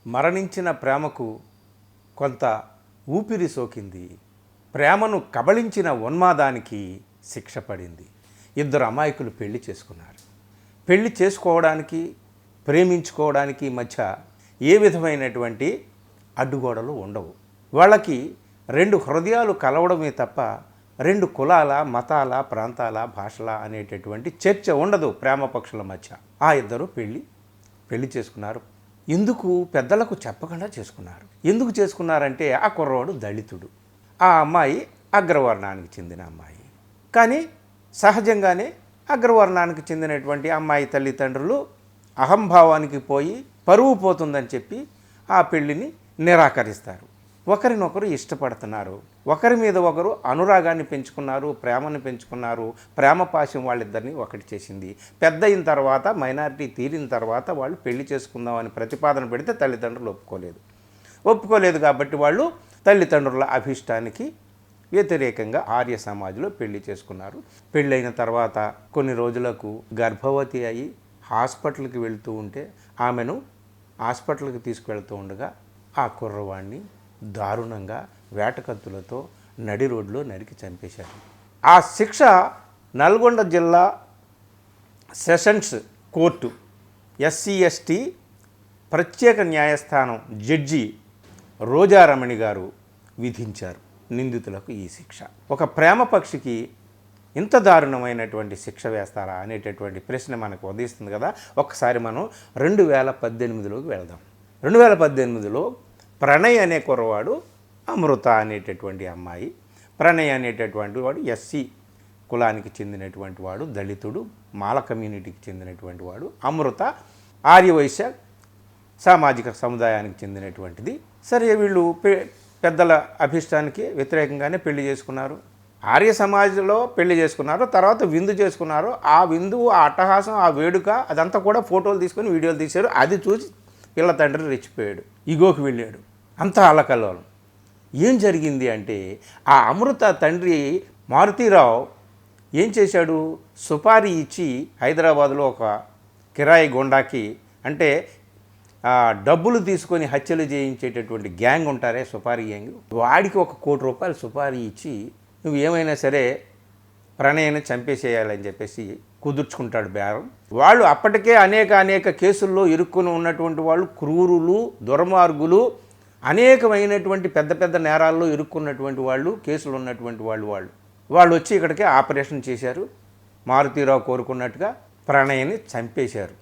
మరణించిన ప్రేమకు కొంత ఊపిరి సోకింది. ప్రేమను కబళించిన ఉన్మాదానికి శిక్ష పడింది. ఇద్దరు అమాయకులు పెళ్లి చేసుకున్నారు. పెళ్లి చేసుకోవడానికి, ప్రేమించుకోవడానికి మధ్య ఏ విధమైనటువంటి అడ్డుగోడలు ఉండవు. వాళ్ళకి రెండు హృదయాలు కలవడమే తప్ప రెండు కులాల, మతాల, ప్రాంతాల, భాషల అనేటటువంటి చర్చ ఉండదు ప్రేమ పక్షుల మధ్య. ఆ ఇద్దరు పెళ్లి చేసుకున్నారు. ఎందుకు పెద్దలకు చెప్పకుండా చేసుకున్నారు. ఎందుకు చేసుకున్నారంటే ఆ కుర్రవాడు దళితుడు, ఆ అమ్మాయి అగ్రవర్ణానికి చెందిన అమ్మాయి. కానీ సహజంగానే అగ్రవర్ణానికి చెందినటువంటి అమ్మాయి తల్లిదండ్రులు అహంభావానికి పోయి పరువు పోతుందని చెప్పి ఆ పెళ్ళిని నిరాకరిస్తారు. ఒకరినొకరు ఇష్టపడుతున్నారు, ఒకరి మీద ఒకరు అనురాగాన్ని పెంచుకున్నారు, ప్రేమను పెంచుకున్నారు. ప్రేమ పాశం వాళ్ళిద్దరిని ఒకటి చేసింది. పెద్ద అయిన తర్వాత, మైనారిటీ తీరిన తర్వాత వాళ్ళు పెళ్లి చేసుకుందామని ప్రతిపాదన పెడితే తల్లిదండ్రులు ఒప్పుకోలేదు కాబట్టి వాళ్ళు తల్లిదండ్రుల అభిష్టానికి వ్యతిరేకంగా ఆర్య సమాజంలో పెళ్లి చేసుకున్నారు. పెళ్ళైన తర్వాత కొన్ని రోజులకు గర్భవతి అయి హాస్పిటల్కి వెళ్తూ ఉంటే ఆమెను హాస్పిటల్కి తీసుకువెళ్తూ ఉండగా ఆ కుర్రవాణ్ణి దారుణంగా వేటకత్తులతో నడి రోడ్లో నరికి చంపేశారు. ఆ శిక్ష నల్గొండ జిల్లా సెషన్స్ కోర్టు SC/ST ప్రత్యేక న్యాయస్థానం జడ్జి రోజారమణి గారు విధించారు నిందితులకు ఈ శిక్ష. ఒక ప్రేమ పక్షికి ఇంత దారుణమైనటువంటి శిక్ష వేస్తారా అనేటటువంటి ప్రశ్న మనకు ఉదయిస్తుంది కదా. ఒకసారి మనం 2018లోకి వెళ్దాం. 2018లో ప్రణయ్ అనే కుర్రవాడు, అమృత అనేటటువంటి అమ్మాయి. ప్రణయ్ అనేటటువంటి వాడు SC కులానికి చెందినటువంటి వాడు, దళితుడు, మాల కమ్యూనిటీకి చెందినటువంటి వాడు. అమృత ఆర్యవైశ్య సామాజిక సముదాయానికి చెందినటువంటిది. సరే, వీళ్ళు పెద్దల అభిష్టానికి వ్యతిరేకంగానే పెళ్లి చేసుకున్నారు. ఆర్య సమాజంలో పెళ్లి చేసుకున్నారు. తర్వాత విందు చేసుకున్నారు. ఆ విందు, ఆ అట్టహాసం, ఆ వేడుక అదంతా కూడా ఫోటోలు తీసుకొని వీడియోలు తీశారు. అది చూసి పిల్ల తండ్రి రెచ్చిపోయాడు, ఇగోకి వెళ్ళాడు. అంతా అల్లకల్లోలం. ఏం జరిగింది అంటే ఆ అమృత తండ్రి మారుతీరావు ఏం చేశాడు, సుపారీ ఇచ్చి హైదరాబాద్లో ఒక కిరాయి గొండాకి, అంటే డబ్బులు తీసుకొని హత్యలు చేయించేటటువంటి గ్యాంగ్ ఉంటారే, సుపారీ గ్యాంగ్, వాడికి ₹1 కోటి సుపారీ ఇచ్చి నువ్వు ఏమైనా సరే ప్రణయని చంపేసేయాలని చెప్పేసి కుదుర్చుకుంటాడు బేరం. వాళ్ళు అప్పటికే అనేక కేసుల్లో ఇరుక్కుని ఉన్నటువంటి వాళ్ళు, క్రూరులు, దుర్మార్గులు, అనేకమైనటువంటి పెద్ద నేరాల్లో ఇరుక్కున్నటువంటి వాళ్ళు, కేసులు ఉన్నటువంటి వాళ్ళు వచ్చి ఇక్కడికి ఆపరేషన్ చేశారు. మారుతీరావు కోరుకున్నట్టుగా ప్రణయని చంపేశారు.